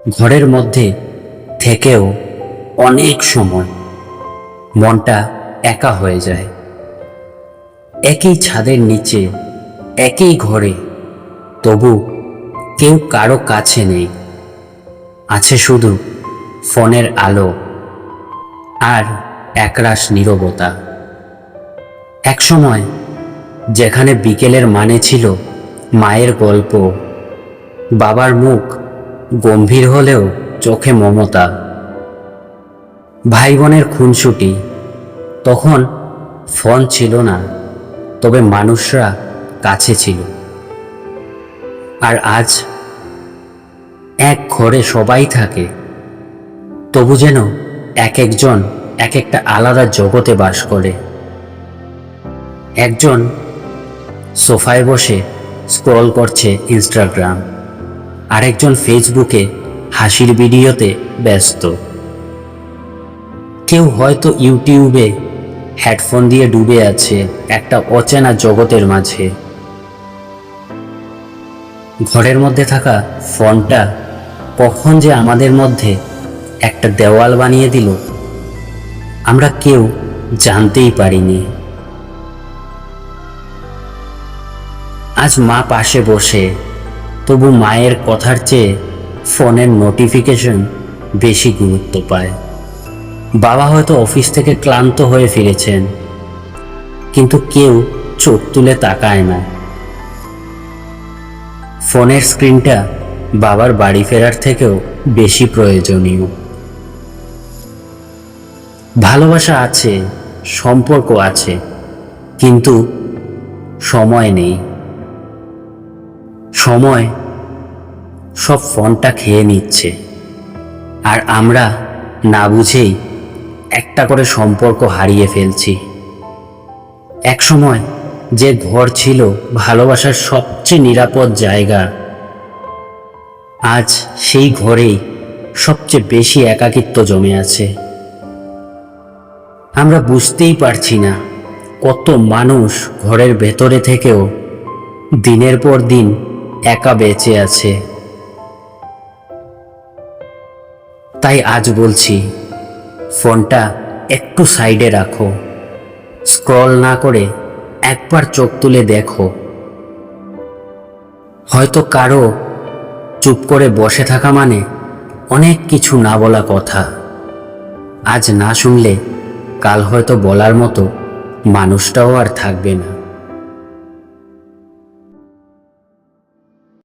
ঘরের মধ্যে থেকেও অনেক সময় মনটা একা হয়ে যায়। একই ছাদের নিচে, একই ঘরে, তবু কেউ কারো কাছে নেই। আছে শুধু ফোনের আলো আর একরাশ নীরবতা। এক সময় যেখানে বিকেলের মানে ছিল মায়ের গল্প, বাবার মুখ গম্ভীর হলেও চোখে মমতা, ভাই বোনের খুনসুটি, তখন ফোন ছিল না, তবে মানুষরা কাছে ছিল। আর আজ এক ঘরে সবাই থাকে, তবু যেন এক একজন এক একটা আলাদা জগতে বাস করে। একজন সোফায় বসে স্ক্রল করছে ইনস্টাগ্রাম, আরেকজন ফেসবুকে হাসির ভিডিওতে ব্যস্ত। কেউ হয়তো ইউটিউবে হেডফোন দিয়ে ডুবে আছে একটা অচেনা জগতের মাঝে। ঘরের মধ্যে থাকা ফোনটা কখন যে আমাদের মধ্যে একটা দেওয়াল বানিয়ে দিল, আমরা কেউ জানতেই পারিনি। আজ মা পাশে বসে, তবু মায়ের কথার চেয়ে ফোনের নোটিফিকেশন বেশি গুরুত্ব পায়। বাবা হয়তো অফিস থেকে ক্লান্ত হয়ে ফিরেছেন, কিন্তু কেউ চোখ তুলে তাকায় না। ফোনের স্ক্রিনটা বাবার বাড়ি ফেরার থেকেও বেশি প্রয়োজনীয়। ভালোবাসা আছে, সম্পর্ক আছে, কিন্তু সময় নেই। সময় সব ফোনটা খেয়ে নিচ্ছে, আর আমরা না বুঝেই একটা করে সম্পর্ক হারিয়ে ফেলছি। এক সময় যে ঘর ছিল ভালোবাসার সবচেয়ে নিরাপদ জায়গা, আজ সেই ঘরেই সবচেয়ে বেশি একাকিত্ব জমে আছে। আমরা বুঝতেই পারছি না কত মানুষ ঘরের ভেতরে থেকেও দিনের পর দিন একা বেঁচে আছে। তাই আজ বলছি, ফোনটা একটু সাইডে রাখো, স্ক্রল না করে একবার চোখ তুলে দেখো। হয়তো কারো চুপ করে বসে থাকা মানে অনেক কিছু না বলা কথা। আজ না শুনলে কাল হয়তো বলার মতো মানুষটাও আর থাকবে না।